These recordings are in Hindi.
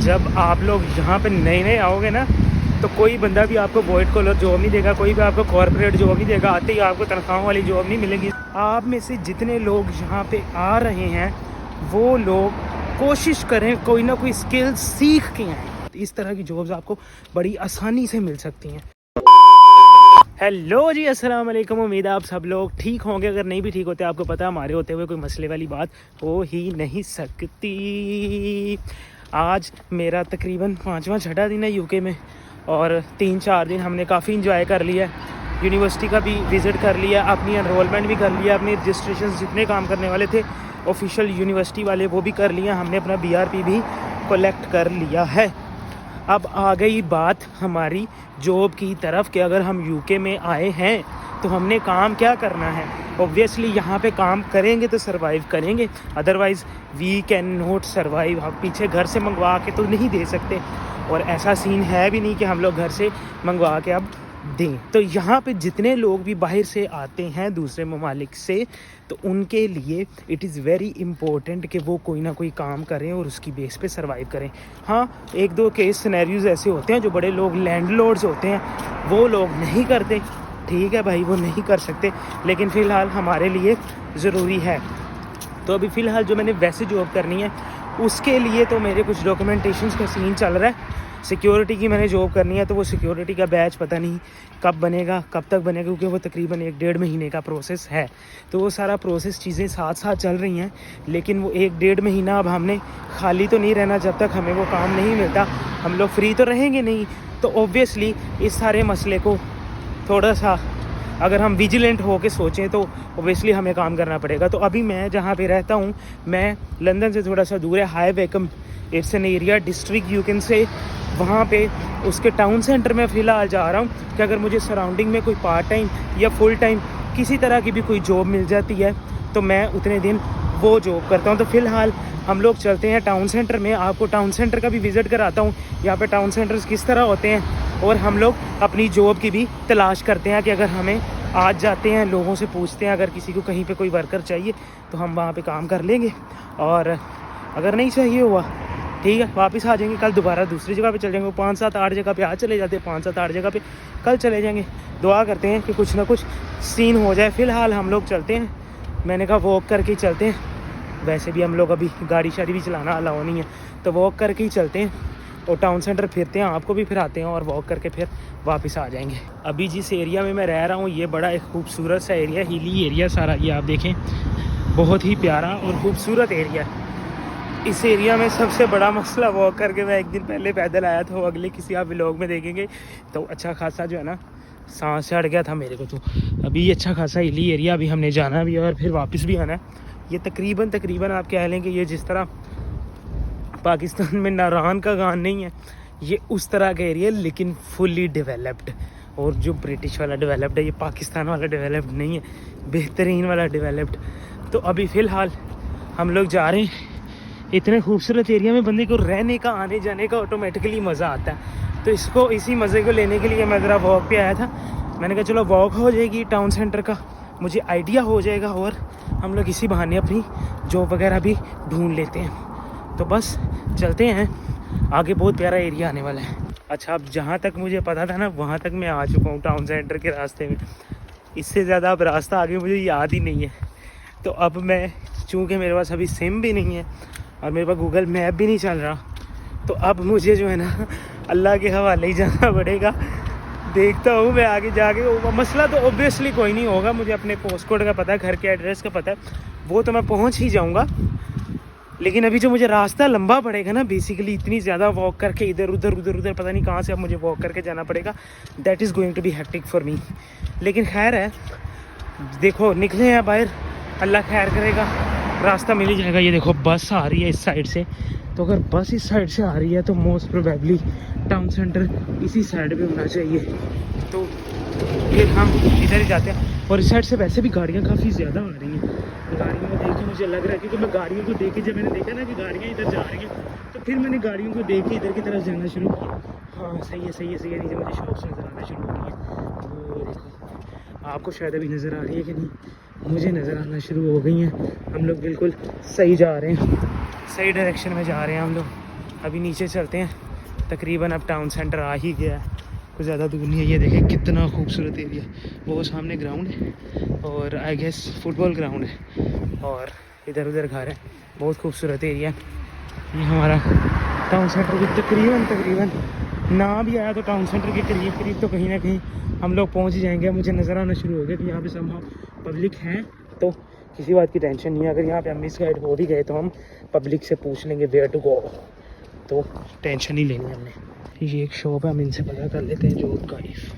जब आप लोग यहाँ पे नए नए आओगे ना, तो कोई बंदा भी आपको वाइट कॉलर जॉब नहीं देगा, कोई भी आपको कॉर्पोरेट जॉब नहीं देगा, आते ही आपको तनख्वाह वाली जॉब नहीं मिलेगी। आप में से जितने लोग यहाँ पे आ रहे हैं वो लोग कोशिश करें कोई ना कोई स्किल सीख के आएँ। इस तरह की जॉब्स आपको बड़ी आसानी से मिल सकती हैं। हेलो जी, अस्सलाम वालेकुम। उम्मीद है आप सब लोग ठीक होंगे। अगर नहीं भी ठीक होते, आपको पता है हमारे होते हुए कोई मसले वाली बात हो ही नहीं सकती। आज मेरा तकरीबन 5वां छठा दिन है यूके में, और 3-4 दिन हमने काफ़ी इंजॉय कर लिया है। यूनिवर्सिटी का भी विज़िट कर लिया, अपनी एनरोलमेंट भी कर लिया, अपनी रजिस्ट्रेशन जितने काम करने वाले थे ऑफिशियल यूनिवर्सिटी वाले वो भी कर लिया, हमने अपना BRP भी कलेक्ट कर लिया है। अब आ गई बात हमारी जॉब की तरफ कि अगर हम यूके में आए हैं तो हमने काम क्या करना है। ऑब्वियसली यहाँ पे काम करेंगे तो सरवाइव करेंगे, otherwise we can not survive. हम पीछे घर से मंगवा के तो नहीं दे सकते, और ऐसा सीन है भी नहीं कि हम लोग घर से मंगवा के अब दें। तो यहाँ पे जितने लोग भी बाहर से आते हैं दूसरे ममालिक से, तो उनके लिए इट इज़ वेरी इम्पोर्टेंट कि वो कोई ना कोई काम करें और उसकी बेस पे सरवाइव करें। हाँ, 1-2 केस सिनेरियोज़ ऐसे होते हैं जो बड़े लोग लैंडलॉर्ड्स होते हैं वो लोग नहीं करते, ठीक है भाई, वो नहीं कर सकते, लेकिन फ़िलहाल हमारे लिए ज़रूरी है। तो अभी फ़िलहाल जो मैंने वैसे जॉब करनी है उसके लिए तो मेरे कुछ डॉक्यूमेंटेशंस का सीन चल रहा है। सिक्योरिटी की मैंने जॉब करनी है, तो वो सिक्योरिटी का बैच पता नहीं कब बनेगा, कब तक बनेगा, क्योंकि वो तकरीबन 1-1.5 महीने का प्रोसेस है। तो वो सारा प्रोसेस चीज़ें साथ साथ चल रही हैं, लेकिन वो 1-1.5 महीना अब हमने खाली तो नहीं रहना जब तक हमें वो काम नहीं मिलता। हम लोग फ्री तो रहेंगे नहीं, तो ऑब्वियसली इस सारे मसले को थोड़ा सा अगर हम विजिलेंट हो के सोचें तो ओबियसली हमें काम करना पड़ेगा। तो अभी मैं जहाँ पे रहता हूँ, मैं लंदन से थोड़ा सा दूर है, high vacuum it's an area district you can say, वहाँ पे उसके टाउन सेंटर में फ़िलहाल जा रहा हूँ कि अगर मुझे सराउंडिंग में कोई पार्ट टाइम या फुल टाइम किसी तरह की भी कोई जॉब मिल जाती है तो मैं उतने दिन वो जॉब करता हूँ। तो फ़िलहाल हम लोग चलते हैं टाउन सेंटर में, आपको टाउन सेंटर का भी विज़िट कराता हूँ, यहाँ पे टाउन सेंटर्स किस तरह होते हैं, और हम लोग अपनी जॉब की भी तलाश करते हैं कि अगर हमें आज जाते हैं, लोगों से पूछते हैं, अगर किसी को कहीं पे कोई वर्कर चाहिए तो हम वहाँ पे काम कर लेंगे, और अगर नहीं चाहिए हुआ ठीक है वापस आ जाएंगे, कल दोबारा दूसरी जगह पे चले जाएंगे। 5-7-8 जगह पे आज चले जाते हैं, 5-7-8 जगह पे कल चले जाएंगे। दुआ करते हैं कि कुछ ना कुछ सीन हो जाए। फ़िलहाल हम लोग चलते हैं, मैंने कहा वॉक करके ही चलते हैं, वैसे भी हम लोग अभी गाड़ी शाड़ी भी चलाना अलाउ नहीं है, तो वॉक करके ही चलते हैं और टाउन सेंटर फिरते हैं, आपको भी फिराते हैं, और वॉक करके फिर वापस आ जाएंगे। अभी जिस एरिया में मैं रह रहा हूँ ये बड़ा एक खूबसूरत सा एरिया, हिली एरिया सारा, ये आप देखें बहुत ही प्यारा और खूबसूरत एरिया है। इस एरिया में सबसे बड़ा मसला वॉक करके, मैं एक दिन पहले पैदल आया था, अगले किसी आप व्लॉग में देखेंगे, तो अच्छा खासा जो है ना सांस चढ़ गया था मेरे को। तो अभी अच्छा खासा हिली एरिया, अभी हमने जाना भी है और फिर वापस भी आना है। ये तकरीबन आप कह लें कि ये जिस तरह पाकिस्तान में नारान का गान नहीं है, ये उस तरह का एरिया, लेकिन फुली डेवलप्ड। और जो ब्रिटिश वाला डेवलप्ड है, ये पाकिस्तान वाला डेवलप्ड नहीं है, बेहतरीन वाला डेवलप्ड। तो अभी फ़िलहाल हम लोग जा रहे हैं। इतने खूबसूरत एरिया में बंदे को रहने का, आने जाने का ऑटोमेटिकली मज़ा आता है। तो इसी मज़े को लेने के लिए मैं ज़रा वॉक पे आया था। मैंने कहा चलो वॉक हो जाएगी टाउन सेंटर का, मुझे आइडिया हो जाएगा, और हम लोग इसी बहाने अपनी जॉब वगैरह भी ढूंढ लेते हैं। तो बस चलते हैं, आगे बहुत प्यारा एरिया आने वाला है। अच्छा, अब जहाँ तक मुझे पता था ना वहाँ तक मैं आ चुका हूँ टाउन सेंटर के रास्ते में। इससे ज़्यादा अब रास्ता आगे मुझे याद ही नहीं है। तो अब मैं, चूँकि मेरे पास अभी सिम भी नहीं है और मेरे पास गूगल मैप भी नहीं चल रहा, तो अब मुझे जो है ना अल्लाह के हवाले ही जाना पड़ेगा। देखता हूँ मैं आगे जाके, मसला तो ऑब्वियसली कोई नहीं होगा, मुझे अपने पोस्ट कोड का पता है, घर के एड्रेस का पता है, वो तो मैं पहुँच ही जाऊँगा। लेकिन अभी जो मुझे रास्ता लंबा पड़ेगा ना, बेसिकली इतनी ज़्यादा वॉक करके इधर उधर पता नहीं कहाँ से अब मुझे वॉक करके जाना पड़ेगा, that is going to be hectic for me. लेकिन खैर है, देखो निकले हैं बाहर, अल्लाह खैर करेगा, रास्ता मिल ही जाएगा। ये देखो बस आ रही है इस साइड से, तो अगर बस इस साइड से आ रही है तो मोस्ट प्रोबेबली टाउन सेंटर इसी साइड पे होना चाहिए। तो फिर हम इधर ही जाते हैं। और इस साइड से वैसे भी गाड़ियाँ काफ़ी ज़्यादा आ रही हैं, गाड़ियों को देख के मुझे लग रहा है, क्योंकि मैं गाड़ियों को देख के, जब मैंने देखा ना कि गाड़ियाँ इधर जा रही हैं, तो फिर मैंने गाड़ियों को देख के इधर की तरफ जाना शुरू किया। हाँ सही है, नीचे मुझे शॉप्स नज़र आना शुरू हो गई है। वो देखो, आपको शायद अभी नज़र आ रही है कि नहीं, मुझे नज़र आना शुरू हो गई हैं। हम लोग बिल्कुल सही जा रहे हैं, सही डायरेक्शन में जा रहे हैं हम लोग। अभी नीचे चलते हैं, तकरीबन अब टाउन सेंटर आ ही गया है, कुछ ज़्यादा दूर नहीं है। ये देखें कितना खूबसूरत एरिया, वो सामने ग्राउंड है और आई गेस फुटबॉल ग्राउंड है और इधर उधर घर है, बहुत खूबसूरत एरिया। ये हमारा टाउन सेंटर भी तकरीबन ना भी आया तो टाउन सेंटर के करीब तो कहीं ना कहीं हम लोग पहुंच ही जाएंगे। मुझे नज़र आना शुरू हो गया कि यहाँ पे समहाउ पब्लिक है, तो किसी बात की टेंशन नहीं है। अगर यहाँ पे हम मिस गाइड हो भी गए तो हम पब्लिक से पूछ लेंगे वेयर टू गो, तो टेंशन ही लेनी है हमने। ये एक शॉप है, हम इनसे पता कर लेते हैं जो काइफ।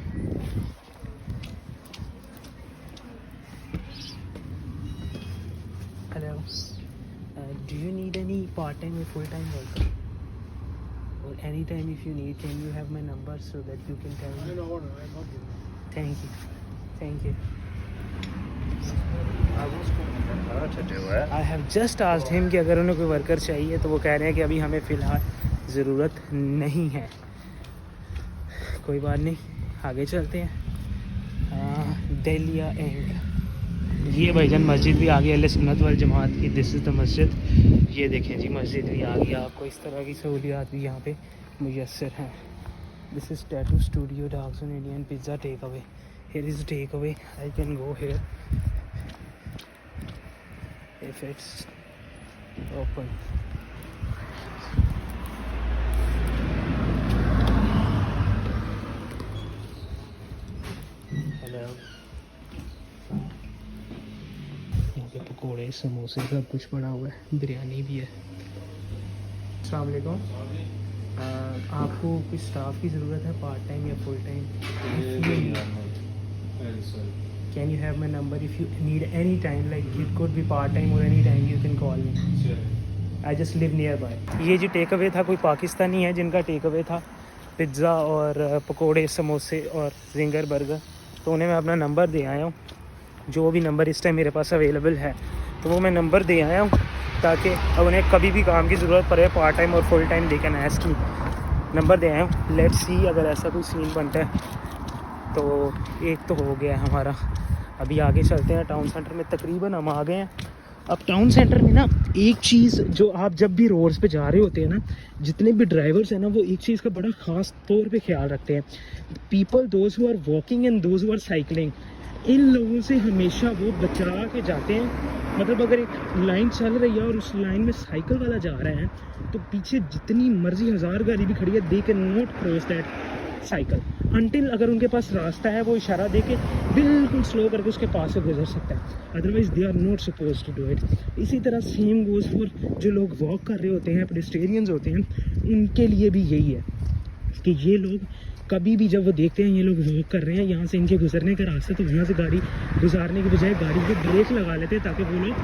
Hello, do you need any part time or full time work? Or anytime if you need, can you have my number so that you can tell me? No, thank you. I have just asked him कि अगर उन्हें कोई वर्कर चाहिए, तो वो कह रहे हैं कि अभी हमें फ़िलहाल ज़रूरत नहीं है। कोई बात नहीं, आगे चलते हैं। दलिया एंड ये भाईजान मस्जिद भी आ गई अहले सुन्नत वल जमात की। दिस इज़ द मस्जिद। ये देखें जी, मस्जिद भी आ गई। आपको इस तरह की सहूलियात भी यहाँ पे मुयस्सर हैं। This is tattoo studio dogs and Indian pizza takeaway. Here is takeaway, I can go here if it's open. Hello. यहाँ पे पकौड़े समोसे सब कुछ पड़ा हुआ है, बिरयानी भी है। अस्सलाम वालेकुम। आपको कोई स्टाफ की ज़रूरत है, पार्ट टाइम या full time? Can you have my number if you need any time, like it could be part time or any time you can call me. Sure. I just live nearby. ये जो टेक अवे था कोई पाकिस्तानी है जिनका टेक अवे था पिज़्ज़ा और पकोड़े समोसे और जिंगर बर्गर, तो उन्हें मैं अपना नंबर दे आया हूँ। जो भी नंबर इस टाइम मेरे पास अवेलेबल है तो वो मैं नंबर दे आया हूँ, ताकि अब उन्हें कभी भी काम की ज़रूरत पड़े पार्ट टाइम और full time they can ask me. Number दे आया हूँ, लेट्स सी अगर ऐसा कोई सीन बनता है तो एक तो हो गया है हमारा। अभी आगे चलते हैं, टाउन सेंटर में तकरीबन हम आ गए हैं। अब टाउन सेंटर में ना एक चीज़ जो आप जब भी रोड्स पे जा रहे होते हैं ना, जितने भी ड्राइवर्स हैं ना, वो एक चीज़ का बड़ा ख़ास तौर पे ख्याल रखते हैं। People those who are walking and those who are cycling, इन लोगों से हमेशा वो बचा के जाते हैं। मतलब अगर एक लाइन चल रही है और उस लाइन में साइकिल वाला जा रहा है तो पीछे जितनी मर्जी 1000 गाड़ी भी खड़ी है, they can not cross that cycle until अगर उनके पास रास्ता है, वो इशारा दे के बिल्कुल स्लो करके उसके पास से गुजर सकता है, otherwise they are not suppose to do it. इसी तरह सेम गोज फॉर जो लोग वॉक कर रहे होते हैं, पेडेस्ट्रियंस होते हैं, उनके लिए भी यही है कि ये लोग कभी भी जब वो देखते हैं ये लोग वॉक कर रहे हैं, यहाँ से इनके गुजरने का रास्ता, तो वहाँ से गाड़ी गुजारने की बजाय गाड़ी पे ब्रेक लगा लेते हैं ताकि वो लोग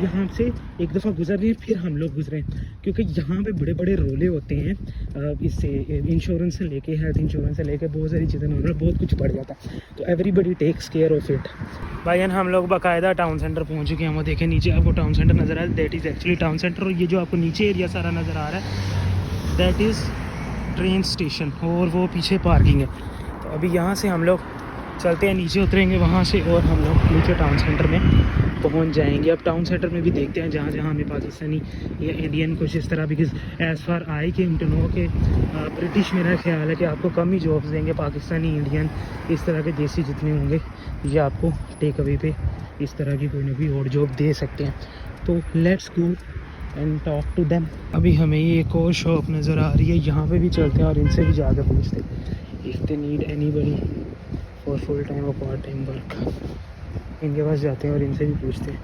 यहाँ से एक दफ़ा गुजर रहे हैं फिर हम लोग गुजरें। क्योंकि यहाँ पे बड़े बड़े रोले होते हैं, इससे इंश्योरेंस से लेके हेल्थ इंश्योरेंस से लेके बहुत सारी चीज़ें नॉर्मल बहुत कुछ पड़ जाता है, तो everybody takes care of it. भाईजान हम लोग बाकायदा टाउन सेंटर पहुँच चुके हैं। वो देखें नीचे आपको टाउन सेंटर नज़र आ रहा है, that is actually town centre. और ये जो आपको नीचे एरिया सारा नज़र आ रहा है दैट इज़ ट्रेन स्टेशन, और वो पीछे पार्किंग है। तो अभी यहाँ से हम लोग चलते हैं, नीचे उतरेंगे वहाँ से और हम लोग नीचे टाउन सेंटर में पहुँच जाएंगे। अब टाउन सेंटर में भी देखते हैं जहाँ जहाँ हमें पाकिस्तानी या इंडियन कुछ इस तरह, because as far I came to know के ब्रिटिश, मेरा ख्याल है कि आपको कम ही जॉब्स देंगे। पाकिस्तानी इंडियन इस तरह के देसी जितने होंगे ये आपको टेक अवे पे इस तरह की कोई ना कोई और जॉब दे सकते हैं। तो let's go and talk to them. अभी हमें ये एक और शॉप नज़र आ रही है, यहाँ पे भी चलते हैं और इनसे भी जाकर पूछते हैं if they need anybody for full time और पार्ट टाइम वर्क। इनके पास जाते हैं और इनसे भी पूछते हैं।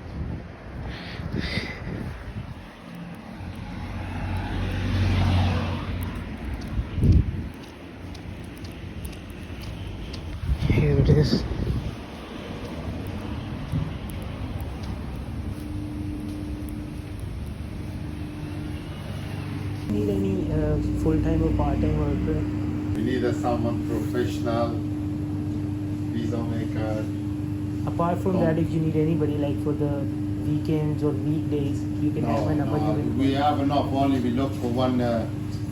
Here it is. Need any full-time or part-time worker? We need someone professional, visa maker. Apart from that, if you need anybody like for the weekends or weekdays, you can have my number. We have enough. Only we look for one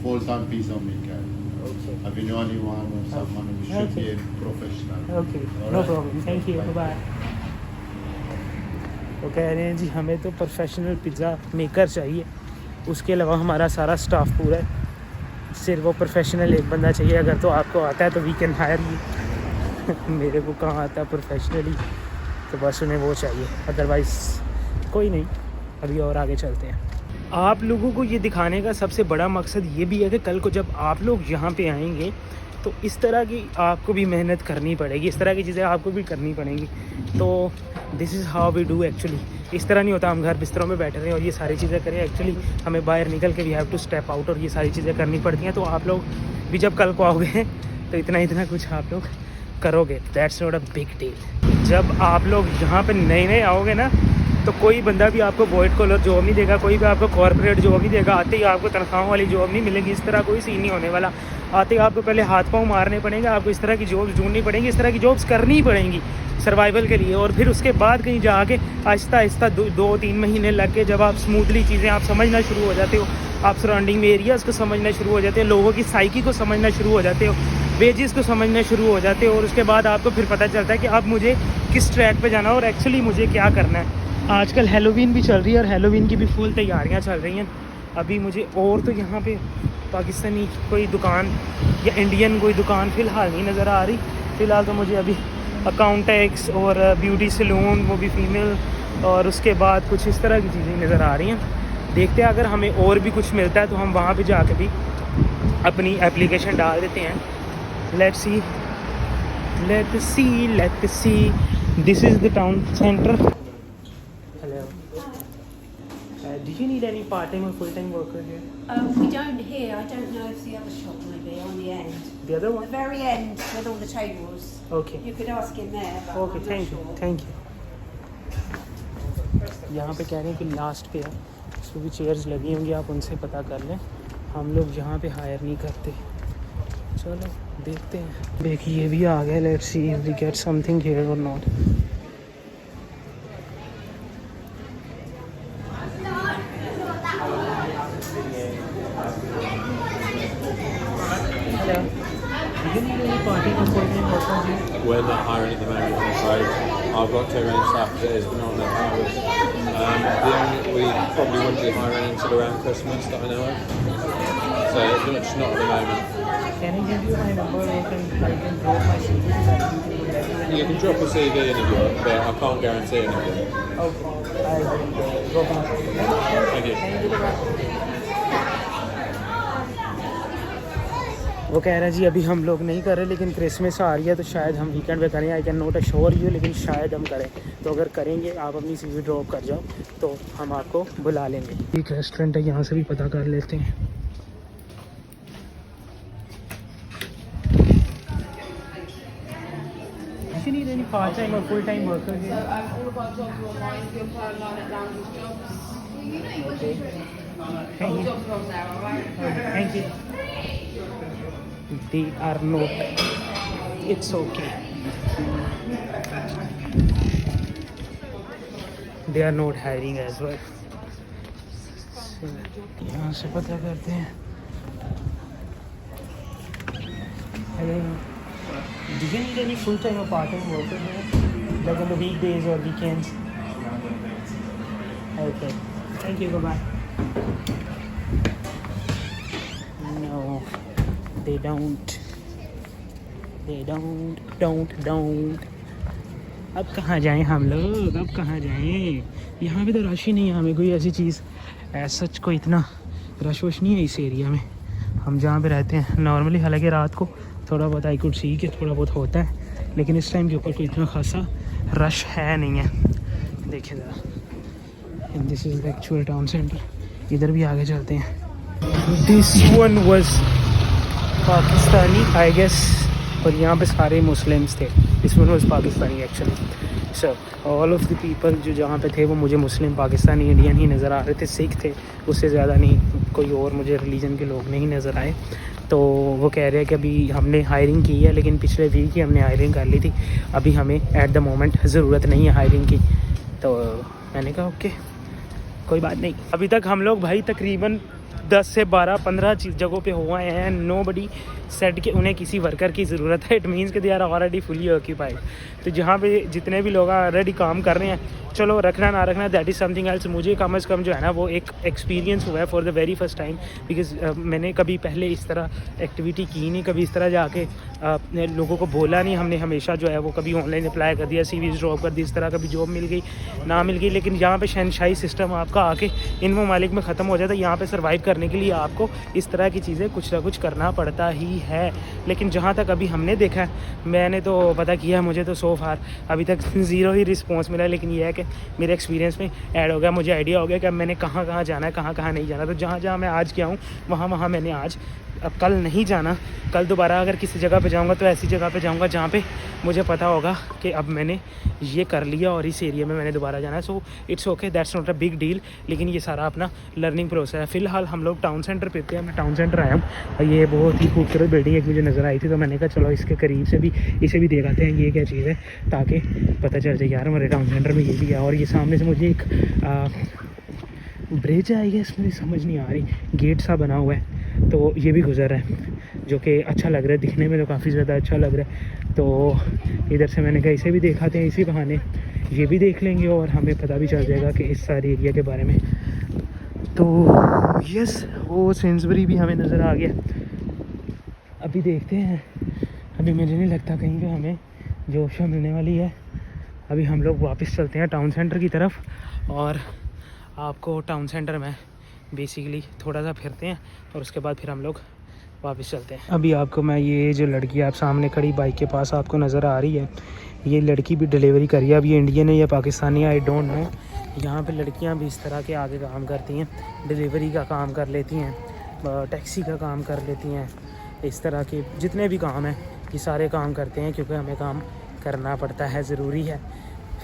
full-time visa maker. Okay. If you know anyone or someone, we should be a professional. Okay. All No right. problem. Thank you. Bye bye. तो कह रहे हैं जी हमें तो प्रोफेशनल पिज़्ज़ा मेकर चाहिए, उसके अलावा हमारा सारा स्टाफ पूरा है। सिर्फ वो प्रोफेशनल एक बंदा चाहिए। अगर तो आपको आता है तो वी कैन हायर यू। मेरे को कहाँ आता है प्रोफेशनली, तो बस उन्हें वो चाहिए, अदरवाइज़ कोई नहीं। अभी और आगे चलते हैं। आप लोगों को ये दिखाने का सबसे बड़ा मकसद ये भी है कि कल को जब आप लोग यहाँ पे आएंगे तो इस तरह की आपको भी मेहनत करनी पड़ेगी, इस तरह की चीज़ें आपको भी करनी पड़ेंगी। तो this is how we do actually. इस तरह नहीं होता हम घर बिस्तरों में बैठे रहें और ये सारी चीज़ें करें। एक्चुअली हमें बाहर निकल के we have to step out और ये सारी चीज़ें करनी पड़ती हैं। तो आप लोग भी जब कल को आओगे तो इतना कुछ आप लोग करोगे। That's not a big deal. जब आप लोग यहाँ पर नए आओगे ना तो कोई बंदा भी आपको वाइट कॉलर जॉब नहीं देगा, कोई भी आपको कॉर्पोरेट जॉब नहीं देगा। आते ही आपको तनख्वाहों वाली जॉब नहीं मिलेगी, इस तरह कोई सीन नहीं होने वाला। आते ही आपको पहले हाथ पाँव मारने पड़ेंगे, आपको इस तरह की जॉब्स ढूंढनी पड़ेंगी, इस तरह की जॉब्स करनी पड़ेंगी सर्वाइवल के लिए। और फिर उसके बाद कहीं जाके आहिस्ता आहिस्ता 2-3 महीने लग के जब आप स्मूथली चीज़ें आप समझना शुरू हो जाते हो, आप सराउंडिंग में एरियाज़ को समझना शुरू हो जाते हो, लोगों की साइकी को समझना शुरू हो जाते हो, वेजेस को समझना शुरू हो जाते हो, और उसके बाद आपको फिर पता चलता है कि अब मुझे किस ट्रैक पे जाना है और एक्चुअली मुझे क्या करना है। आजकल हैलोवीन भी चल रही है और हैलोवीन की भी फुल तैयारियां चल रही हैं। अभी मुझे और तो यहाँ पे पाकिस्तानी कोई दुकान या इंडियन कोई दुकान फ़िलहाल नहीं नज़र आ रही। फ़िलहाल तो मुझे अभी अकाउंटेक्स और ब्यूटी सैलून, वो भी फ़ीमेल, और उसके बाद कुछ इस तरह की चीज़ें नज़र आ रही हैं। देखते हैं अगर हमें और भी कुछ मिलता है तो हम वहाँ पे जाके भी अपनी एप्लीकेशन डाल देते हैं। Let's see this is the town centre. Hello. Do you need any part-time or full-time worker here? We don't here. I don't know if the other shop may be on the end. The other The one? very end with all the tables. Okay. You could ask him there. But Okay, I'm thank not you. sure. Thank you. यहाँ पे कह रहे हैं कि लास्ट पे है, उसमें भी चेयर्स लगी होंगी, आप उनसे पता कर लें। हम लोग यहाँ पे हायर नहीं करते। चलो देखते हैं। देखिए ये भी आ गया। Let's see if we get something here और not. Hello. Do you need any part-time or full-time worker here? We're not hiring at the moment, I'm afraid. I've got too many staff that is not enough hours. We probably wouldn't be hiring until around Christmas that I know of. So it's not at the moment. Can I give you my number or I can drop my CV? You can drop a CV in if you want, but I can't guarantee anything. Okay. I will drop my CV. Thank you. वो कह रहा है जी अभी हम लोग नहीं कर रहे, लेकिन क्रिसमस आ रही है तो शायद हम वीकेंड पे करें। I can not assure you, लेकिन शायद हम करें। तो अगर करेंगे आप अपनी सीवी ड्रॉप कर जाओ तो हम आपको बुला लेंगे। एक रेस्टोरेंट है, यहाँ से भी पता कर लेते हैं। Do you need any part-time or full-time worker here? All of our jobs are online. If you apply online at Lounge Jobs, Okay. all jobs are on there, alright? Thank you. They are not. It's okay. They are not hiring as well. यहाँ से पता करते हैं। Hello. Do you need any full-time or part-time worker here? Like on the weekdays or weekends? Okay. Thank you. Bye-bye. No. They don't. अब कहाँ जाएं हम लोग? अब कहाँ जाएं? यहाँ पे तो रश ही नहीं है। हमें कोई ऐसी चीज़ सच को इतना रश वश नहीं है इस एरिया में, हम जहाँ पे रहते हैं नॉर्मली। हालांकि रात को थोड़ा बहुत आई कुड सी के थोड़ा बहुत होता है, लेकिन इस टाइम के ऊपर कोई इतना खासा रश है नहीं है। देखिए ज़रा, this is the actual town centre. इधर भी आगे चलते हैं। This one was Pakistani I guess, और यहाँ पे सारे मुस्लिम्स थे। This one was Pakistani actually. So all of the people जो जहाँ पे थे वो मुझे मुस्लिम, पाकिस्तानी, इंडियन ही नज़र आ रहे थे। सिख थे, उससे ज़्यादा नहीं, कोई और मुझे रिलीजन के लोग नहीं नज़र आए। तो वो कह रहे हैं कि अभी हमने हायरिंग की है, लेकिन पिछले वीक ही हमने हायरिंग कर ली थी, अभी हमें एट द मोमेंट ज़रूरत नहीं है हायरिंग की। तो मैंने कहा ओके कोई बात नहीं। अभी तक हम लोग भाई तकरीबन 10 से 12-15 जगहों पे हुए हैं। नोबडी सेड कि उन्हें किसी वर्कर की ज़रूरत है। इट मीन्स कि they are already fully occupied. तो जहाँ पे जितने भी लोग ऑलरेडी काम कर रहे हैं चलो रखना ना रखना दैट इज़ समथिंग एल्स। मुझे कम अज़ कम जो है ना वो एक एक्सपीरियंस हुआ है for the very first time, because मैंने कभी पहले इस तरह एक्टिविटी की नहीं, कभी इस तरह जाके लोगों को बोला नहीं। हमने हमेशा जो है वो कभी ऑनलाइन अप्लाई कर दिया, CVs ड्रॉप कर दी, इस तरह कभी जॉब मिल गई ना मिल गई। लेकिन यहाँ पे शहनशाही सिस्टम आपका आके इन ममालिक में ख़त्म हो जाता है। यहाँ पे सर्वाइव करने के लिए आपको इस तरह की चीज़ें कुछ ना कुछ करना पड़ता ही है। लेकिन जहाँ तक अभी हमने देखा है, मैंने तो पता किया, मुझे तो सो फार अभी तक 0 ही रिस्पॉन्स मिला। लेकिन यह है कि मेरे एक्सपीरियंस में ऐड हो गया, मुझे आइडिया हो गया कि अब मैंने कहाँ कहाँ जाना है, कहाँ कहाँ नहीं जाना। तो जहाँ जहाँ मैं आज गया हूँ वहाँ मैंने आज, अब कल नहीं जाना। कल दोबारा अगर किसी जगह पे जाऊँगा तो ऐसी जगह पे जाऊँगा जहाँ पे मुझे पता होगा कि अब मैंने ये कर लिया और इस एरिया में मैंने दोबारा जाना है। So it's okay, that's not a big deal. लेकिन ये सारा अपना लर्निंग प्रोसेस है। फ़िलहाल हम लोग टाउन सेंटर पे थे, मैं टाउन सेंटर आया हूँ। ये बहुत ही खूबसूरत बिल्डिंग एक मुझे नज़र आई थी, तो मैंने कहा चलो इसके करीब से भी इसे भी देख आते हैं ये क्या चीज़ है, ताकि पता चल जाए यार हमारे टाउन सेंटर में ये भी है। और ये सामने से मुझे एक ब्रिज आई है, इसमें समझ नहीं आ रही, गेट सा बना हुआ है, तो ये भी गुजर है, जो कि अच्छा लग रहा है दिखने में, तो काफ़ी ज़्यादा अच्छा लग रहा है। तो इधर से मैंने कहा इसे भी दिखाते हैं, इसी बहाने ये भी देख लेंगे और हमें पता भी चल जाएगा कि इस सारे एरिया के बारे में। तो यस, वो सेंसबरी भी हमें नज़र आ गया। अभी देखते हैं, अभी मुझे नहीं लगता कहीं पे हमें जॉब शॉब मिलने वाली है। अभी हम लोग वापस चलते हैं टाउन सेंटर की तरफ और आपको टाउन सेंटर में बेसिकली थोड़ा सा फिरते हैं और उसके बाद फिर हम लोग वापस चलते हैं। अभी आपको मैं ये जो लड़की आप सामने खड़ी बाइक के पास आपको नज़र आ रही है, ये लड़की भी डिलीवरी करी है। अब ये इंडियन है या पाकिस्तानी है आई डोंट नो। यहाँ पे लड़कियाँ भी इस तरह के आगे काम करती हैं, डिलीवरी का काम कर लेती हैं, टैक्सी का काम कर लेती हैं, इस तरह के जितने भी काम हैं ये सारे काम करते हैं, क्योंकि हमें काम करना पड़ता है, ज़रूरी है।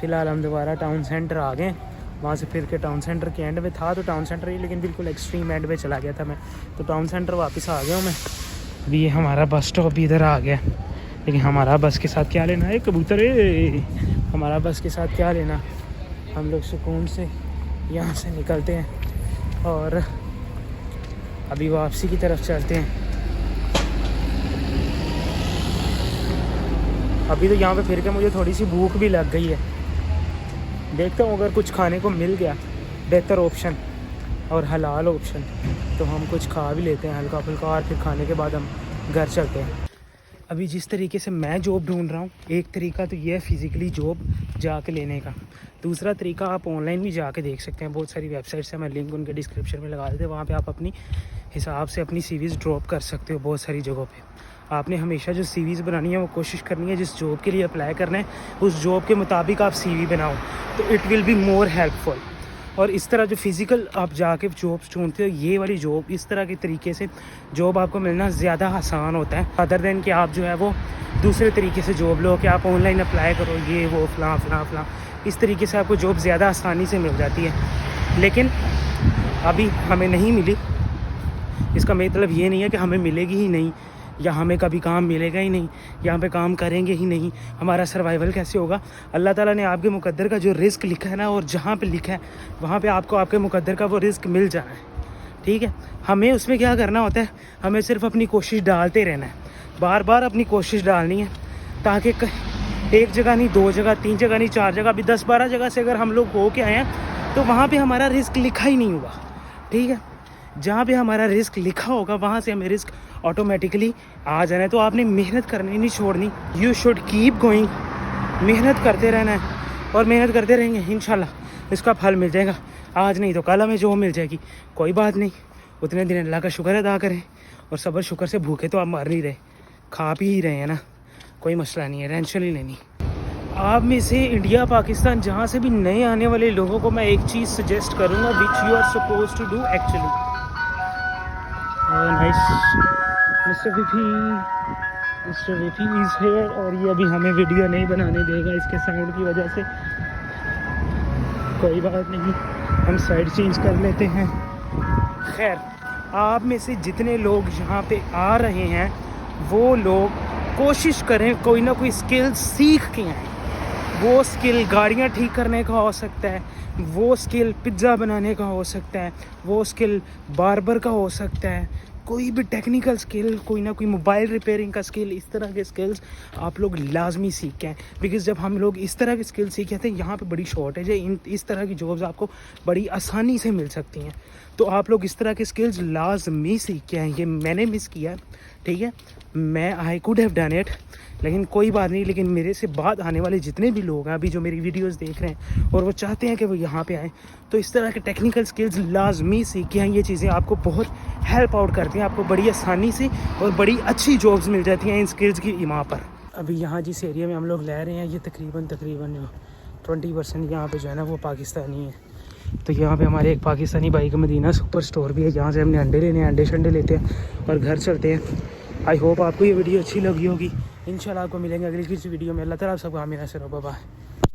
फ़िलहाल हम दोबारा टाउन सेंटर आ गए, वहाँ से फिर के टाउन सेंटर के एंड में था, तो टाउन सेंटर ही लेकिन बिल्कुल एक्सट्रीम एंड में चला गया था मैं, तो टाउन सेंटर वापस आ गया हूँ मैं। अभी ये हमारा बस स्टॉप भी इधर आ गया, लेकिन हमारा बस के साथ क्या लेना है कबूतर, हमारा बस के साथ क्या लेना। हम लोग सुकून से यहाँ से निकलते हैं और अभी वापसी की तरफ चलते हैं। अभी तो यहाँ पे फिर के मुझे थोड़ी सी भूख भी लग गई है, देखता हूँ अगर कुछ खाने को मिल गया बेहतर ऑप्शन और हलाल ऑप्शन तो हम कुछ खा भी लेते हैं हल्का फुल्का, और फिर खाने के बाद हम घर चलते हैं। अभी जिस तरीके से मैं जॉब ढूंढ रहा हूँ, एक तरीका तो ये है फ़िज़िकली जॉब जाके लेने का, दूसरा तरीका आप ऑनलाइन भी जाके देख सकते हैं। बहुत सारी वेबसाइट्स हैं, मैं लिंक उनके डिस्क्रिप्शन में लगा देते हैं, वहाँ पे आप अपनी हिसाब से अपनी CVs ड्रॉप कर सकते हो बहुत सारी जगहों पे। आपने हमेशा जो CVs बनानी है वो कोशिश करनी है जिस जॉब के लिए अप्लाई करना है उस जॉब के मुताबिक आप CV बनाओ, तो it will be more helpful. और इस तरह जो फ़िज़िकल आप जाके जॉब्स ढूंढते हो, ये वाली जॉब इस तरह के तरीके से जॉब आपको मिलना ज़्यादा आसान होता है, अदर देन कि आप जो है वो दूसरे तरीके से जॉब लो कि आप ऑनलाइन अप्लाई करो, ये वो फलां फलां फलां, इस तरीके से आपको जॉब ज़्यादा आसानी से मिल जाती है। लेकिन अभी हमें नहीं मिली, इसका मतलब ये नहीं है कि हमें मिलेगी ही नहीं या हमें कभी काम मिलेगा ही नहीं, यहाँ पे काम करेंगे ही नहीं, हमारा सर्वाइवल कैसे होगा। अल्लाह ताला ने आपके मुकद्दर का जो रिस्क लिखा है ना, और जहाँ पे लिखा है वहाँ पे आपको आपके मुकद्दर का वो रिस्क मिल जाना है, ठीक है। हमें उसमें क्या करना होता है, हमें सिर्फ अपनी कोशिश डालते रहना है, बार बार अपनी कोशिश डालनी है, ताकि एक जगह नहीं, 2 जगह, 3 जगह नहीं, 4 जगह, अभी 10-12 जगह से अगर हम लोग हो के आए हैं तो वहाँ पे हमारा रिस्क लिखा ही नहीं हुआ, ठीक है। जहाँ पे हमारा रिस्क लिखा होगा वहाँ से हमें रिस्क ऑटोमेटिकली आ जाना है। तो आपने मेहनत करनी नहीं छोड़नी, यू शुड कीप गोइंग, मेहनत करते रहना है और मेहनत करते रहेंगे इंशाल्लाह इसका फल मिल जाएगा। आज नहीं तो कल हमें जो मिल जाएगी, कोई बात नहीं, उतने दिन अल्लाह का शुक्र अदा करें और सब्र शुक्र से भूखे तो आप मर नहीं रहे, खा पी ही रहे हैं ना, कोई मसला नहीं है, टेंशन ही नहीं। आप में से इंडिया पाकिस्तान जहाँ से भी नए आने वाले लोगों को मैं एक चीज़ सजेस्ट करूँगा which you are suppose to do actually. Nice, mister विफी इज़ हेयर, और ये अभी हमें वीडियो नहीं बनाने देगा इसके साउंड की वजह से, कोई बात नहीं, हम साइड चेंज कर लेते हैं। खैर, आप में से जितने लोग यहाँ पे आ रहे हैं वो लोग कोशिश करें कोई ना कोई स्किल सीख के आएँ। वो स्किल गाड़ियाँ ठीक करने का हो सकता है, वो स्किल पिज़्ज़ा बनाने का हो सकता है, वो स्किल बार्बर का हो सकता है, कोई भी टेक्निकल स्किल, कोई ना कोई मोबाइल रिपेयरिंग का स्किल, इस तरह के स्किल्स आप लोग लाजमी सीखें। बिकॉज़ जब हम लोग इस तरह के स्किल सीखे थे, यहाँ पे बड़ी शॉर्टेज है, इस तरह की जॉब्स आपको बड़ी आसानी से मिल सकती हैं। तो आप लोग इस तरह के स्किल्स लाजमी सीख के आएँ। ये मैंने मिस किया, ठीक है, मैं I could have done it, लेकिन कोई बात नहीं। लेकिन मेरे से बाद आने वाले जितने भी लोग हैं अभी जो मेरी वीडियोस देख रहे हैं और वो चाहते हैं कि वो यहाँ पे आएँ, तो इस तरह के टेक्निकल स्किल्स लाजमी सीख के आएँ। ये चीज़ें आपको बहुत हेल्प आउट करती हैं, आपको बड़ी आसानी से और बड़ी अच्छी जॉब्स मिल जाती हैं इन स्किल्स की इमा पर। अभी यहाँ जिस एरिया में हम लोग रह रहे हैं, ये तकरीबन 20% यहाँ पे जो है ना वो पाकिस्तानी है। तो यहाँ पे हमारे एक पाकिस्तानी भाई का मदीना सुपर स्टोर भी है, जहाँ से हमने अंडे लेने हैं, अंडे शंडे लेते हैं और घर चलते हैं। आई होप आपको ये वीडियो अच्छी लगी होगी। इंशाल्लाह आपको मिलेंगे अगली किसी वीडियो में। अल्लाह ताला आप सबको आमीन। Bye bye.